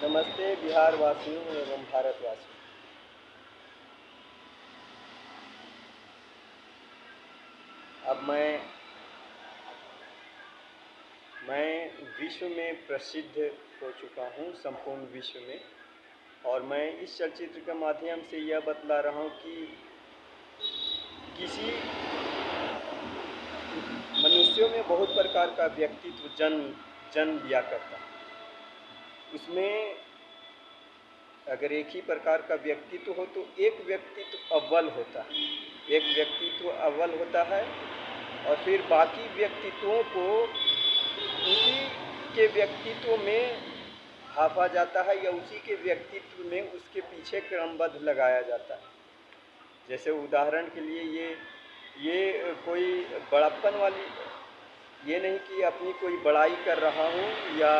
नमस्ते बिहार वासियों एवं भारतवासियों। अब मैं विश्व में प्रसिद्ध हो चुका हूँ, संपूर्ण विश्व में। और मैं इस चलचित्र के माध्यम से यह बतला रहा हूँ कि किसी मनुष्यों में बहुत प्रकार का व्यक्तित्व जन्म लिया करता है। उसमें अगर एक ही प्रकार का व्यक्तित्व हो तो एक व्यक्तित्व अव्वल होता है, और फिर बाकी व्यक्तित्वों को उसी के व्यक्तित्व में भापा जाता है या उसी के व्यक्तित्व में उसके पीछे क्रमबद्ध लगाया जाता है। जैसे उदाहरण के लिए ये कोई बड़प्पन वाली, ये नहीं कि अपनी कोई बड़ाई कर रहा हूँ या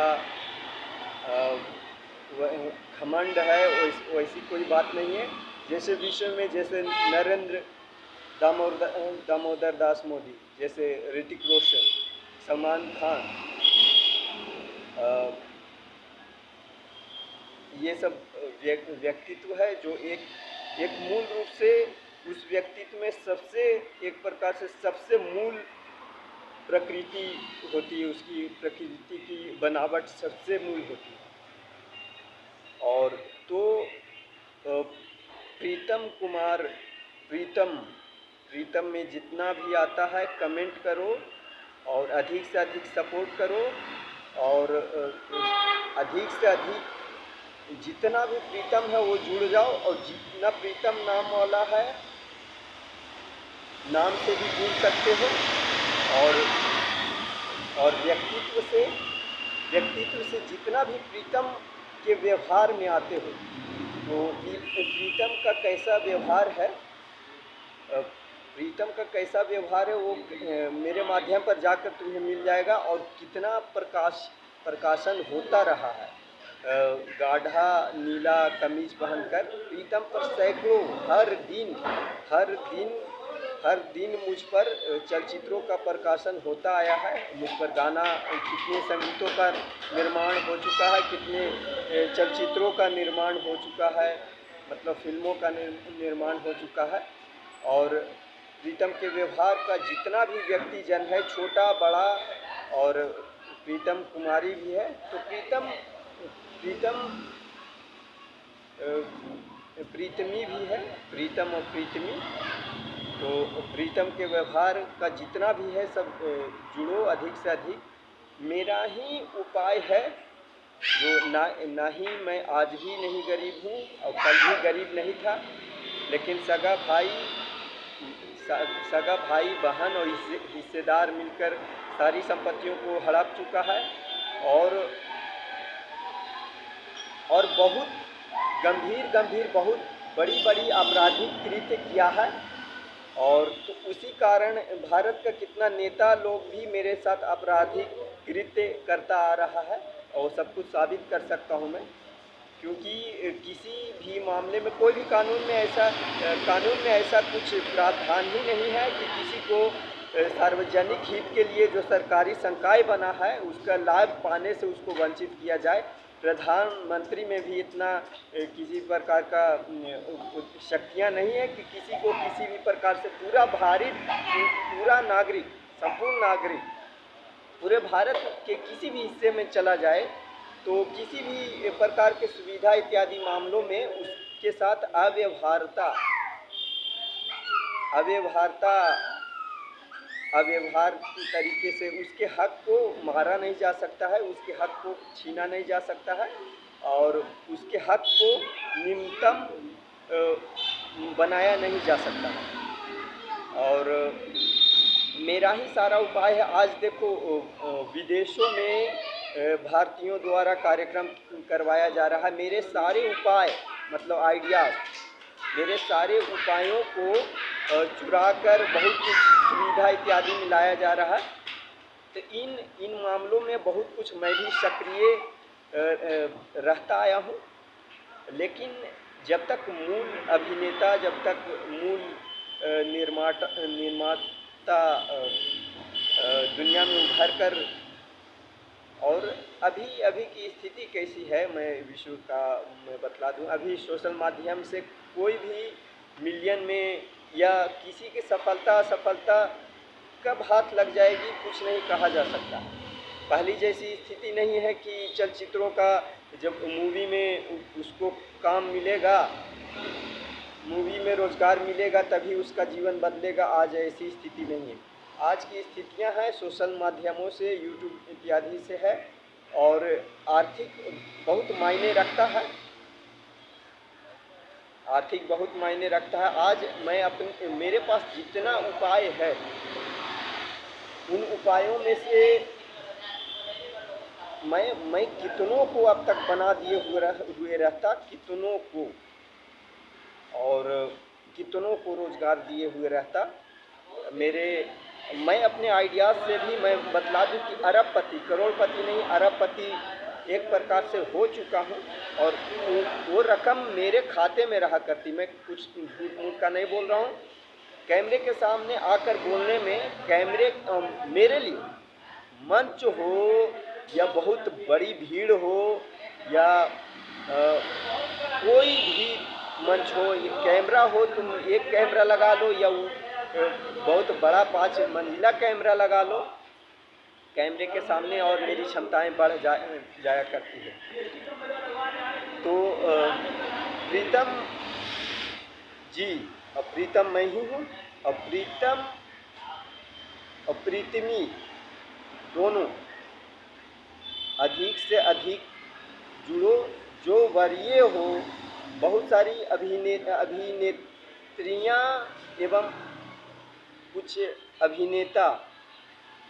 घमंड है, वैसी कोई बात नहीं है। जैसे विश्व में जैसे नरेंद्र दामोदर दास मोदी, जैसे ऋतिक रोशन, सलमान खान, ये सब व्यक्तित्व है जो एक मूल रूप से उस व्यक्तित्व में सबसे एक प्रकार से सबसे मूल प्रकृति होती है, उसकी प्रकृति की बनावट सबसे मूल होती है। और तो प्रीतम में जितना भी आता है कमेंट करो और अधिक से अधिक सपोर्ट करो, और अधिक से अधिक जितना भी प्रीतम है वो जुड़ जाओ, और जितना प्रीतम नाम वाला है नाम से भी जुड़ सकते हो। और व्यक्तित्व से जितना भी प्रीतम के व्यवहार में आते हो, तो प्रीतम का कैसा व्यवहार है वो मेरे माध्यम पर जाकर तुम्हें मिल जाएगा। और कितना प्रकाशन होता रहा है गाढ़ा नीला कमीज पहनकर प्रीतम पर सैकड़ों हर दिन मुझ पर चलचित्रों का प्रकाशन होता आया है। मुझ पर गाना, कितने संगीतों का निर्माण हो चुका है, कितने चलचित्रों का निर्माण हो चुका है, मतलब फिल्मों का निर्माण हो चुका है। और प्रीतम के व्यवहार का जितना भी व्यक्तिजन है, छोटा बड़ा, और प्रीतम कुमारी भी है, तो प्रीतमी भी है, प्रीतम और प्रीतमी। तो प्रीतम के व्यवहार का जितना भी है सब जुड़ो अधिक से अधिक। मेरा ही उपाय है, जो ना ही मैं आज भी नहीं गरीब हूँ और कल भी गरीब नहीं था, लेकिन सगा भाई बहन और हिस्सेदार मिलकर सारी संपत्तियों को हड़प चुका है, और बहुत गंभीर बहुत बड़ी आपराधिक कृत्य किया है। और तो उसी कारण भारत का कितना नेता लोग भी मेरे साथ आपराधिक कृत्य करता आ रहा है, और सब कुछ साबित कर सकता हूँ मैं, क्योंकि किसी भी मामले में कोई भी कानून में ऐसा कुछ प्रावधान ही नहीं है कि किसी को सार्वजनिक हित के लिए जो सरकारी संकाय बना है उसका लाभ पाने से उसको वंचित किया जाए। प्रधानमंत्री में भी इतना किसी प्रकार का शक्तियाँ नहीं है कि किसी को किसी भी प्रकार से संपूर्ण नागरिक पूरे भारत के किसी भी हिस्से में चला जाए तो किसी भी प्रकार के सुविधा इत्यादि मामलों में उसके साथ अव्यवहार तरीके से उसके हक को मारा नहीं जा सकता है, उसके हक को छीना नहीं जा सकता है, और उसके हक को न्यूनतम बनाया नहीं जा सकता है। और मेरा ही सारा उपाय है। आज देखो विदेशों में भारतीयों द्वारा कार्यक्रम करवाया जा रहा है। मेरे सारे उपाय मतलब आइडियाज़, मेरे सारे उपायों को चुरा कर बहुत कुछ सुविधा इत्यादि में लाया जा रहा है। तो इन मामलों में बहुत कुछ मैं भी सक्रिय रहता आया हूँ, लेकिन जब तक मूल अभिनेता, जब तक मूल निर्माता दुनिया में उभर कर और अभी अभी की स्थिति कैसी है, मैं विश्व का मैं बतला दूं। अभी सोशल माध्यम से कोई भी मिलियन में या किसी की सफलता असफलता कब हाथ लग जाएगी कुछ नहीं कहा जा सकता। पहली जैसी स्थिति नहीं है कि चलचित्रों का जब मूवी में उसको काम मिलेगा, मूवी में रोज़गार मिलेगा तभी उसका जीवन बदलेगा। आज ऐसी स्थिति नहीं है। आज की स्थितियां हैं सोशल माध्यमों से, यूट्यूब इत्यादि से है, और आर्थिक बहुत मायने रखता है। आर्थिक बहुत मायने रखता है। आज मैं अपने मेरे पास जितना उपाय है उन उपायों में से मैं कितनों को अब तक बना दिए हुए रहता, कितनों को, और कितनों को रोज़गार दिए हुए रहता। मेरे मैं अपने आइडियाज़ से भी मैं बतला दूं कि अरबपति, करोड़पति नहीं, अरबपति एक प्रकार से हो चुका हूं, और वो रकम मेरे खाते में रहा करती। मैं कुछ झूठ मूठ का नहीं बोल रहा हूं। कैमरे के सामने आकर बोलने में मेरे लिए मंच हो या बहुत बड़ी भीड़ हो या कोई भी मंच हो, ये कैमरा हो, तुम एक कैमरा लगा लो या बहुत बड़ा 5 मंजिला कैमरा लगा लो, कैमरे के सामने और मेरी क्षमताएं बढ़ जाया करती है। तो प्रीतम जी, अब प्रीतम मैं ही हूँ, और प्रीतम और प्रीतमी दोनों अधिक से अधिक जुड़ो। जो वरीय हो, बहुत सारी अभिनेत्रियाँ एवं कुछ अभिनेता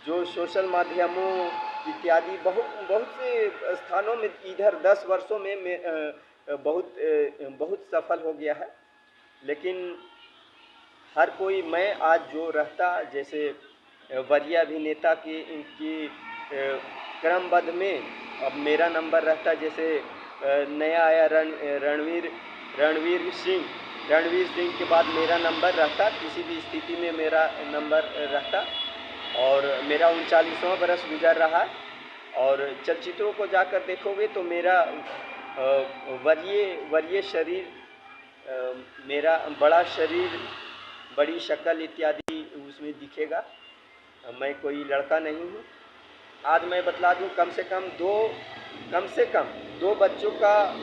जो सोशल माध्यमों इत्यादि बहुत से स्थानों में इधर 10 वर्षों में बहुत सफल हो गया है। लेकिन हर कोई, मैं आज जो रहता, जैसे वरीय अभिनेता की इनकी क्रमबद्ध में अब मेरा नंबर रहता। जैसे नया आया रणवीर सिंह के बाद मेरा नंबर रहता, किसी भी स्थिति में मेरा नंबर रहता, और मेरा 39वां बरस गुजर रहा है। और चलचित्रों को जाकर देखोगे तो मेरा वरीय शरीर, मेरा बड़ा शरीर, बड़ी शक्ल इत्यादि उसमें दिखेगा। मैं कोई लड़का नहीं हूँ। आज मैं बतला दूँ, कम से कम दो बच्चों का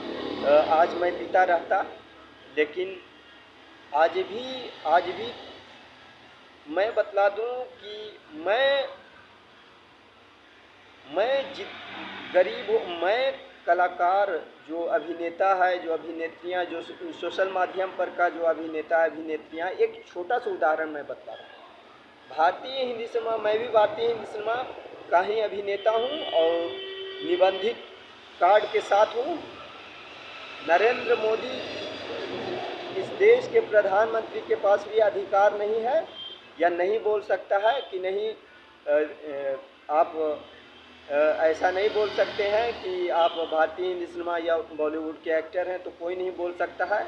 आज मैं पिता रहता। लेकिन आज भी मैं बतला दूँ कि मैं गरीब हूँ। मैं कलाकार, जो अभिनेता है, जो अभिनेत्रियाँ, जो सोशल माध्यम पर का जो अभिनेता अभिनेत्रियाँ, एक छोटा सा उदाहरण मैं बता रहा हूँ। भारतीय हिंदी सिनेमा, मैं भी भारतीय हिंदी सिनेमा का ही अभिनेता हूँ और निबंधित कार्ड के साथ हूँ। नरेंद्र मोदी इस देश के प्रधानमंत्री के पास भी अधिकार नहीं है या नहीं बोल सकता है कि नहीं, आप ऐसा नहीं बोल सकते हैं कि आप भारतीय हिंदी सिनेमा या बॉलीवुड के एक्टर हैं, तो कोई नहीं बोल सकता है।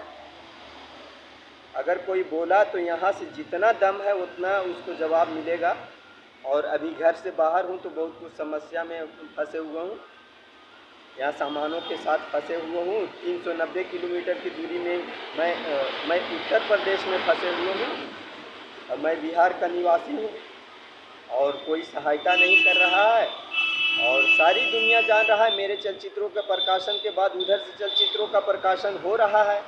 अगर कोई बोला तो यहाँ से जितना दम है उतना उसको जवाब मिलेगा। और अभी घर से बाहर हूँ तो बहुत कुछ समस्या में फंसे हुआ हूँ। यहाँ सामानों के साथ फंसे हुआ हूँ। 390 किलोमीटर की दूरी में मैं उत्तर प्रदेश में फंसे हुए हूँ, और मैं बिहार का निवासी हूँ, और कोई सहायता नहीं कर रहा है। और सारी दुनिया जान रहा है, मेरे चलचित्रों के प्रकाशन के बाद उधर से चलचित्रों का प्रकाशन हो रहा है।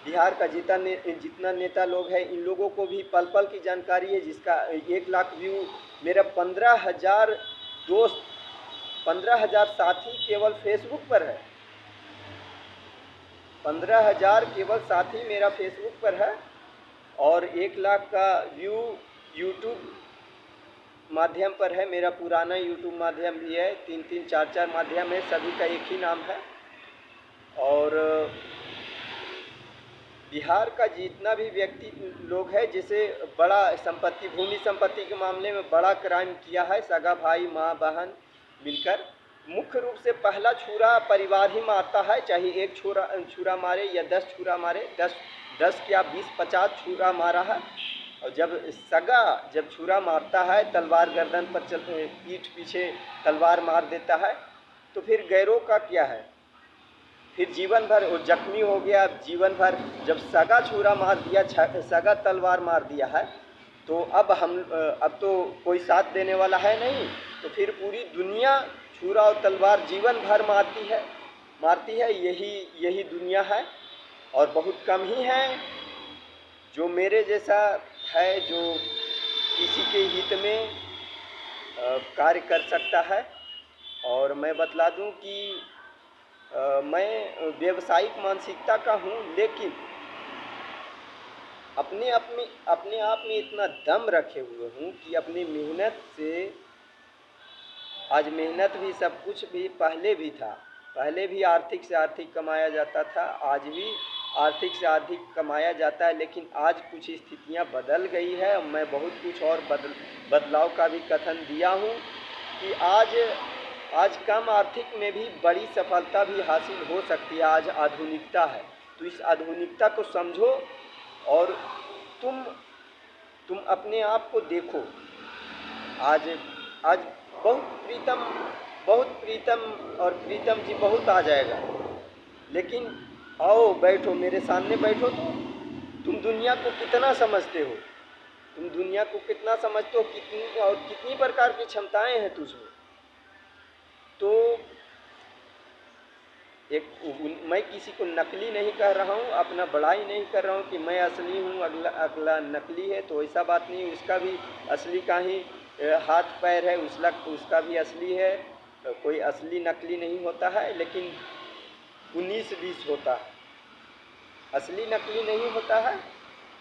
बिहार का जितना नेता लोग हैं, इन लोगों को भी पल पल की जानकारी है। जिसका 1 लाख व्यू, मेरा 15,000 दोस्त, 15,000 साथी केवल फेसबुक पर है। 15,000 केवल साथी मेरा फेसबुक पर है, और 1 लाख का व्यू यूट्यूब माध्यम पर है। मेरा पुराना यूट्यूब माध्यम भी है, 3-3, 4-4 माध्यम है, सभी का एक ही नाम है। और बिहार का जितना भी व्यक्ति लोग हैं, जैसे बड़ा संपत्ति, भूमि संपत्ति के मामले में बड़ा क्राइम किया है, सगा भाई माँ बहन मिलकर, मुख्य रूप से पहला छुरा परिवार ही मारता है। चाहे एक छुरा मारे या 10 छुरा मारे, 10 क्या 20-50 छुरा मारा है। और जब छुरा मारता है, तलवार गर्दन पर पीठ पीछे तलवार मार देता है, तो फिर गैरों का क्या है? फिर जीवन भर वो जख्मी हो गया। जीवन भर जब सगा छुरा मार दिया, सगा तलवार मार दिया है, तो अब तो कोई साथ देने वाला है नहीं। तो फिर पूरी दुनिया छुरा और तलवार जीवन भर मारती है। यही दुनिया है। और बहुत कम ही है जो मेरे जैसा है, जो किसी के हित में कार्य कर सकता है। और मैं बतला दूं कि मैं व्यावसायिक मानसिकता का हूँ, लेकिन अपने आप में इतना दम रखे हुए हूँ कि अपनी मेहनत से, आज मेहनत भी सब कुछ भी पहले भी था, पहले भी आर्थिक से आर्थिक कमाया जाता था, आज भी आर्थिक से आर्थिक कमाया जाता है। लेकिन आज कुछ स्थितियाँ बदल गई है। मैं बहुत कुछ और बदलाव का भी कथन दिया हूँ कि आज कम आर्थिक में भी बड़ी सफलता भी हासिल हो सकती है। आज आधुनिकता है, तो इस आधुनिकता को समझो और तुम अपने आप को देखो। आज बहुत प्रीतम और प्रीतम जी बहुत आ जाएगा, लेकिन आओ बैठो, मेरे सामने बैठो, तो तुम दुनिया को कितना समझते हो, तुम दुनिया को कितना समझते हो, कितनी प्रकार की क्षमताएं हैं तुझमें। तो मैं किसी को नकली नहीं कह रहा हूँ, अपना बड़ाई नहीं कर रहा हूँ कि मैं असली हूँ, अगला नकली है, तो ऐसा बात नहीं। उसका भी असली का ही हाथ पैर है, उसका भी असली है। कोई असली नकली नहीं होता है, लेकिन 19-20 होता है, असली नकली नहीं होता है।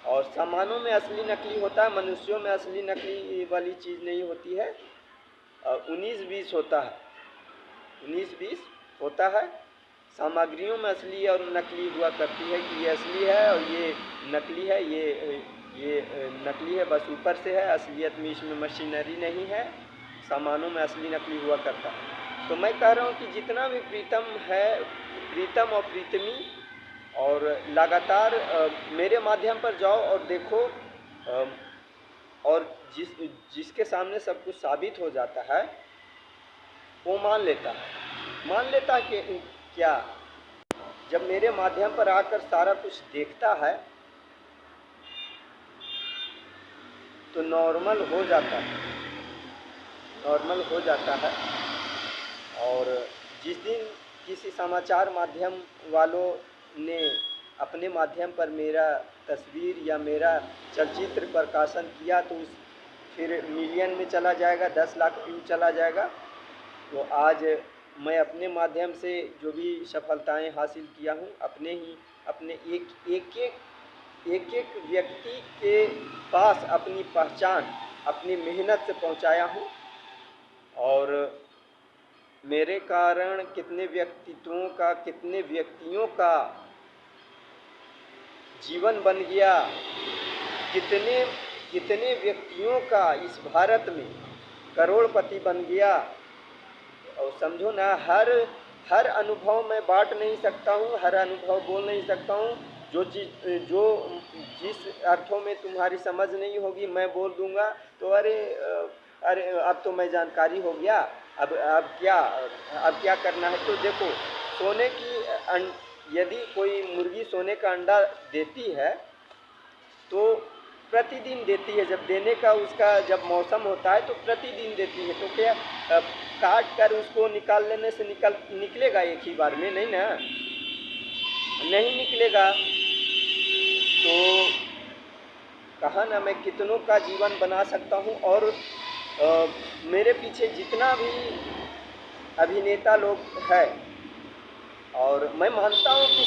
और सामानों में असली नकली होता है, मनुष्यों में असली नकली वाली चीज़ नहीं होती है। 19-20 होता है, 19-20 होता है। सामग्रियों में असली और नकली हुआ करती है कि ये असली है और ये नकली है, ये नकली है, बस ऊपर से है, असलियत में इसमें मशीनरी नहीं है। सामानों में असली नकली हुआ करता है। तो मैं कह रहा हूँ कि जितना भी प्रीतम है, प्रीतम और प्रीतमी, और लगातार मेरे माध्यम पर जाओ और देखो, और जिसके सामने सब कुछ साबित हो जाता है, वो मान लेता है कि क्या, जब मेरे माध्यम पर आकर सारा कुछ देखता है तो नॉर्मल हो जाता है। और जिस दिन किसी समाचार माध्यम वालों ने अपने माध्यम पर मेरा तस्वीर या मेरा चलचित्र प्रकाशन किया, तो फिर मिलियन में चला जाएगा, 10 लाख व्यू चला जाएगा। तो आज मैं अपने माध्यम से जो भी सफलताएं हासिल किया हूँ, अपने एक व्यक्ति के पास अपनी पहचान अपनी मेहनत से पहुँचाया हूँ। और मेरे कारण कितने व्यक्तियों का जीवन बन गया, कितने व्यक्तियों का इस भारत में करोड़पति बन गया। और समझो ना, हर अनुभव मैं बांट नहीं सकता हूँ, हर अनुभव बोल नहीं सकता हूँ। जो जिस अर्थों में तुम्हारी समझ नहीं होगी मैं बोल दूंगा, तो अरे अब तो मैं जानकारी हो गया, अब क्या करना है। तो देखो, यदि कोई मुर्गी सोने का अंडा देती है तो प्रतिदिन देती है, जब देने का उसका जब मौसम होता है तो प्रतिदिन देती है। तो क्या काट कर उसको निकाल लेने से निकलेगा एक ही बार में? नहीं ना, नहीं निकलेगा। तो कहा ना, मैं कितनों का जीवन बना सकता हूँ। और मेरे पीछे जितना भी अभिनेता लोग हैं, और मैं मानता हूँ कि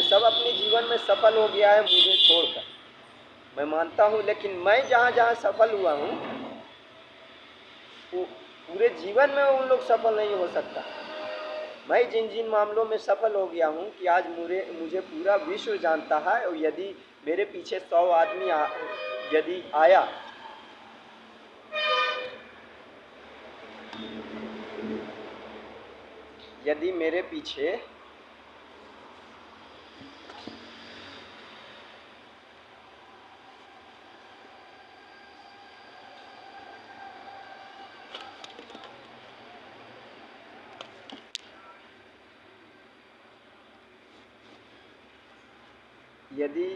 सब अपने जीवन में सफल हो गया है मुझे छोड़कर, मैं मानता हूँ। लेकिन मैं जहाँ सफल हुआ हूँ, पूरे जीवन में उन लोग सफल नहीं हो सकता। मैं जिन मामलों में सफल हो गया हूँ कि आज मुझे पूरा विश्व जानता है। और यदि मेरे पीछे 100 आदमी यदि आया, यदि मेरे पीछे यदि